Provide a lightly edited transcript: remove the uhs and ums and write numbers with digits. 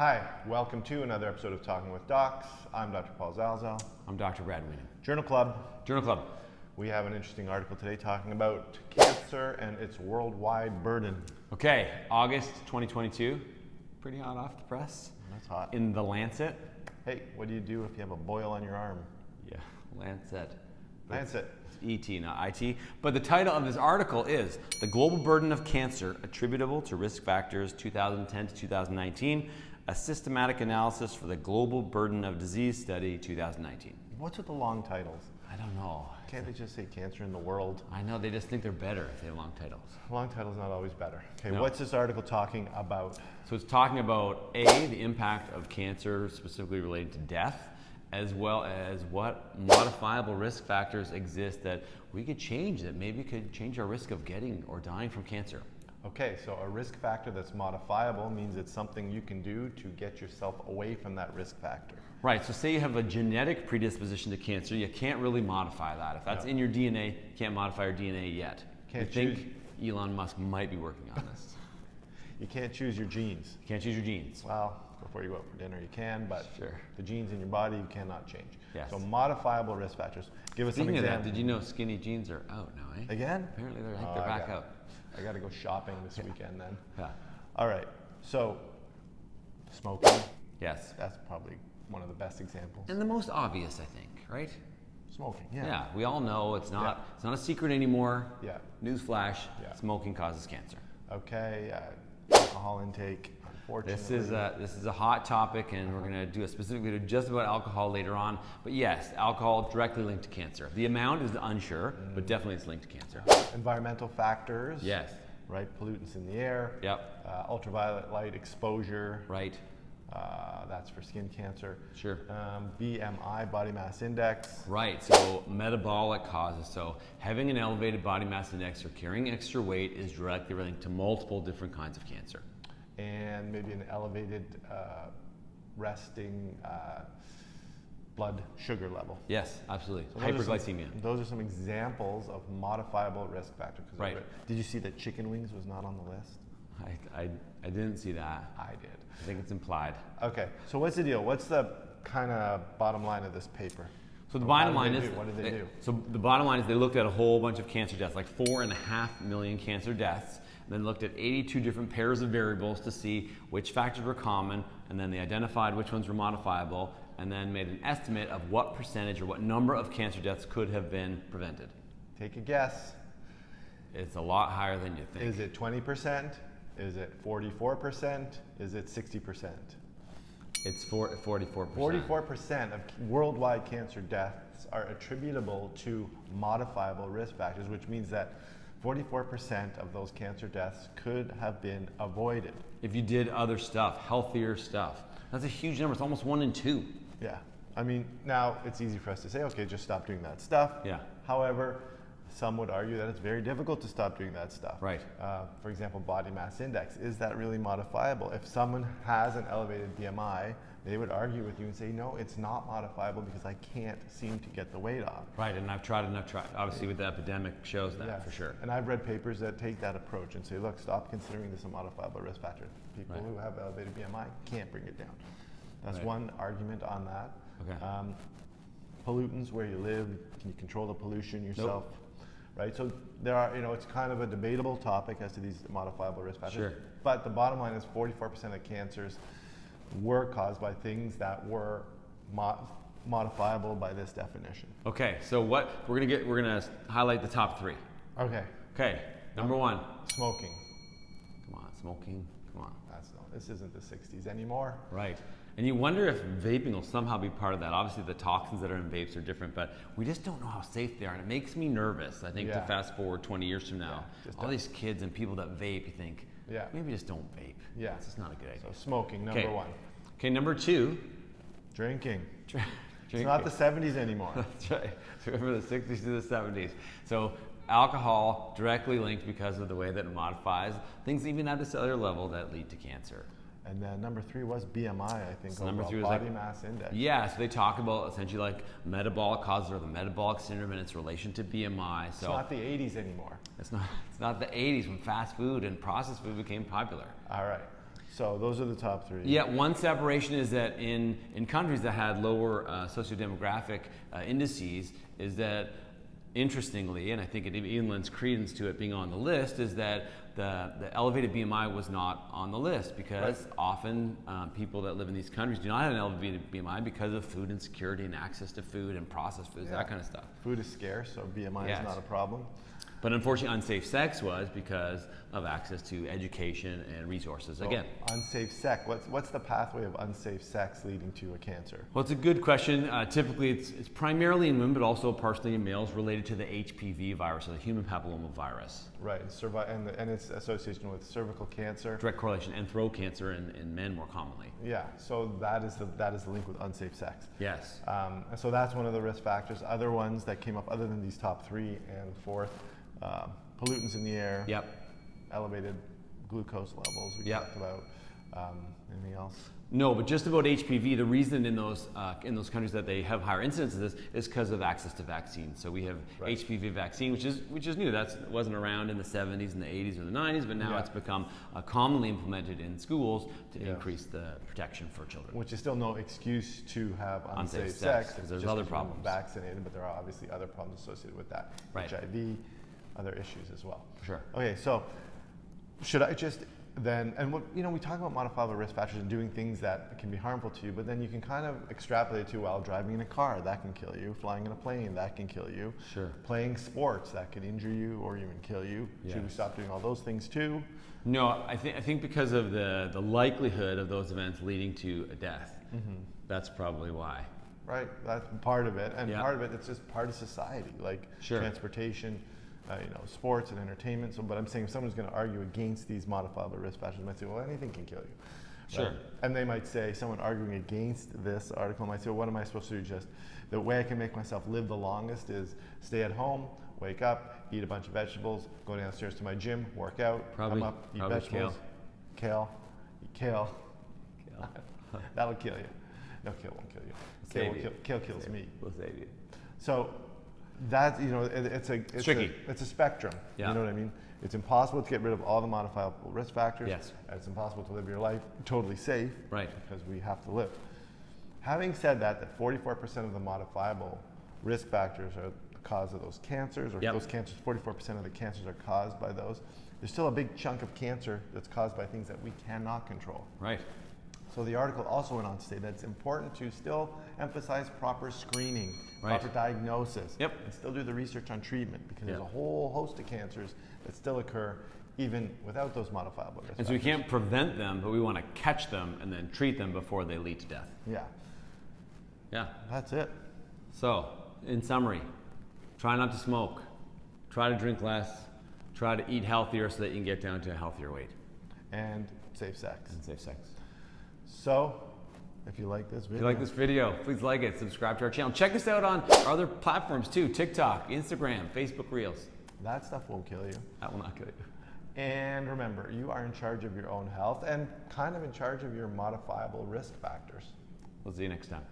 Hi, welcome to another episode of Talking with Docs. I'm Dr. Paul Zalzal. I'm Dr. Brad Weenan. Journal Club. Journal Club. We have an interesting article today talking about cancer and its worldwide burden. Okay, August 2022. Pretty hot off the press. That's hot. In The Lancet. Hey, what do you do if you have a boil on your arm? Yeah, Lancet. Lancet. It's ET, not IT. But the title of this article is The Global Burden of Cancer Attributable to Risk Factors 2010 to 2019, a systematic analysis for the Global Burden of Disease Study 2019. What's with the long titles? I don't know. Can't they just say cancer in the world? I know, they just think they're better if they have long titles. Long title's not always better. Okay, No. What's this article talking about? So it's talking about the impact of cancer specifically related to death, as well as what modifiable risk factors exist that we could change, that maybe could change our risk of getting or dying from cancer. Okay, so a risk factor that's modifiable means it's something you can do to get yourself away from that risk factor. Right, so say you have a genetic predisposition to cancer, you can't really modify that. If that's in your DNA, you can't modify your DNA yet. Can't you think Elon Musk might be working on this. You can't choose your genes. You can't choose your genes. Well, before you go out for dinner, you can, but Sure. the genes in your body you cannot change. Yes. So modifiable risk factors. Give us some Speaking of that, examples. did you know skinny jeans are out now, eh? Again? Apparently they're Oh, back out. I got to go shopping this weekend then. Yeah. All right. So smoking, Yes. that's probably one of the best examples. And the most obvious, I think, right? Smoking, Yeah, we all know it's not a secret anymore. Yeah. Newsflash, Yeah. smoking causes cancer. Okay, alcohol intake, unfortunately. This is a hot topic, and we're going to do a specific video just about alcohol later on. But yes, alcohol directly linked to cancer. The amount is unsure, but definitely it's linked to cancer. Environmental factors. Yes. Right, pollutants in the air. Yep. Ultraviolet light exposure. Right. That's for skin cancer. Sure. BMI, body mass index. Right. So metabolic causes. So having an elevated body mass index or carrying extra weight is directly linked to multiple different kinds of cancer. And maybe an elevated resting blood sugar level. Yes, absolutely. So Hyperglycemia. Those are some examples of modifiable risk factors. Right. Did you see that chicken wings was not on the list? I didn't see that. I did. I think it's implied. Okay, so what's the deal? What's the kind of bottom line of this paper? So the bottom line is, what did they do? So the bottom line is they looked at a whole bunch of cancer deaths, like 4.5 million cancer deaths, and then looked at 82 different pairs of variables to see which factors were common, and then they identified which ones were modifiable, and then made an estimate of what percentage or what number of cancer deaths could have been prevented. Take a guess. It's a lot higher than you think. Is it 20%? Is it 44%? Is it 60%? It's 44%. 44% of worldwide cancer deaths are attributable to modifiable risk factors, which means that 44% of those cancer deaths could have been avoided. If you did other stuff, healthier stuff. That's a huge number. It's almost 1 in 2. Yeah. I mean, now it's easy for us to say, okay, just stop doing that stuff. Yeah. However, some would argue that it's very difficult to stop doing that stuff. Right. For example, body mass index. Is that really modifiable? If someone has an elevated BMI, they would argue with you and say, no, it's not modifiable because I can't seem to get the weight off. Right, and I've tried. Obviously, with the epidemic shows that Yes. for sure. And I've read papers that take that approach and say, look, stop considering this a modifiable risk factor. People Right. who have elevated BMI can't bring it down. That's Right. one argument on that. Okay. Pollutants, where you live, can you control the pollution yourself? Right, so there are, it's kind of a debatable topic as to these modifiable risk factors. Sure. But the bottom line is 44% of cancers were caused by things that were modifiable by this definition. Okay, so what we're gonna highlight the top 3. Okay. Okay, number 1. Smoking. Come on, smoking. Come on. This isn't the 60s anymore. Right. And you wonder if vaping will somehow be part of that. Obviously, the toxins that are in vapes are different, but we just don't know how safe they are, and it makes me nervous. I think to fast forward 20 years from now, all these kids and people that vape, you think, maybe just don't vape. Yeah. It's just not a good idea. So smoking, number 1. Okay, number 2. Drinking. Drinking. It's not the 70s anymore. That's right. So remember the 60s to the 70s. So alcohol directly linked because of the way that it modifies things even at a cellular level that lead to cancer. And then number 3 was BMI, I think. So number 3 was body mass index. Yeah, so they talk about essentially like metabolic causes or the metabolic syndrome and its relation to BMI. So it's not the 80s anymore. It's not the 80s when fast food and processed food became popular. All right. So those are the top three. Yeah, one separation is that in countries that had lower sociodemographic indices, is that interestingly, and I think it even lends credence to it being on the list, is that the elevated BMI was not on the list because often people that live in these countries do not have an elevated BMI because of food insecurity and access to food and processed foods, that kind of stuff. Food is scarce, so BMI is not a problem. But unfortunately, unsafe sex was because of access to education and resources. So, again, unsafe sex. What's the pathway of unsafe sex leading to a cancer? Well, it's a good question. Typically, it's primarily in women, but also partially in males, related to the HPV virus, or the human papillomavirus. Right, and its association with cervical cancer. Direct correlation, and throat cancer in men more commonly. Yeah, so that is the link with unsafe sex. Yes. And so that's one of the risk factors. Other ones that came up, other than these top three and fourth, pollutants in the air. Yep. Elevated glucose levels. We talked about. Anything else? No, but just about HPV, the reason in those countries that they have higher incidences of this is because of access to vaccines. So we have HPV vaccine, which is new. That wasn't around in the 70s and the 80s or the 90s, but now it's become commonly implemented in schools to increase the protection for children. Which is still no excuse to have unsafe sex because there's other problems. Vaccinated, but there are obviously other problems associated with that. HIV, other issues as well. Sure. Okay, so should I just then, and we talk about modifiable risk factors and doing things that can be harmful to you, but then you can kind of extrapolate to, well, driving in a car, that can kill you. Flying in a plane, that can kill you. Sure. Playing sports, that can injure you or even kill you. Yes. Should we stop doing all those things too? No, I think because of the likelihood of those events leading to a death, that's probably why. Right, that's part of it, and part of it, it's just part of society, like transportation, sports and entertainment. So, but I'm saying if someone's going to argue against these modifiable risk factors, they might say, well, anything can kill you. Sure. Right? And they might say, someone arguing against this article might say, well, what am I supposed to do? Just the way I can make myself live the longest is stay at home, wake up, eat a bunch of vegetables, go downstairs to my gym, work out, come up, eat vegetables, kale. That'll kill you. No, kale won't kill you. Kale kills me. We'll save you. So that, it's tricky. It's a spectrum. Yeah. You know what I mean? It's impossible to get rid of all the modifiable risk factors. Yes. And it's impossible to live your life totally safe. Right. Because we have to live. Having said that 44% of the modifiable risk factors are the cause of those cancers, or those cancers, 44% of the cancers are caused by those. There's still a big chunk of cancer that's caused by things that we cannot control. Right. So the article also went on to say that it's important to still emphasize proper screening, proper diagnosis, and still do the research on treatment, because there's a whole host of cancers that still occur even without those modifiable risk factors. And so we can't prevent them, but we want to catch them and then treat them before they lead to death. Yeah. Yeah. That's it. So, in summary, try not to smoke, try to drink less, try to eat healthier so that you can get down to a healthier weight. And safe sex. So, if you like this video, please like it, subscribe to our channel. Check us out on our other platforms too, TikTok, Instagram, Facebook Reels. That stuff won't kill you. That will not kill you. And remember, you are in charge of your own health and kind of in charge of your modifiable risk factors. We'll see you next time.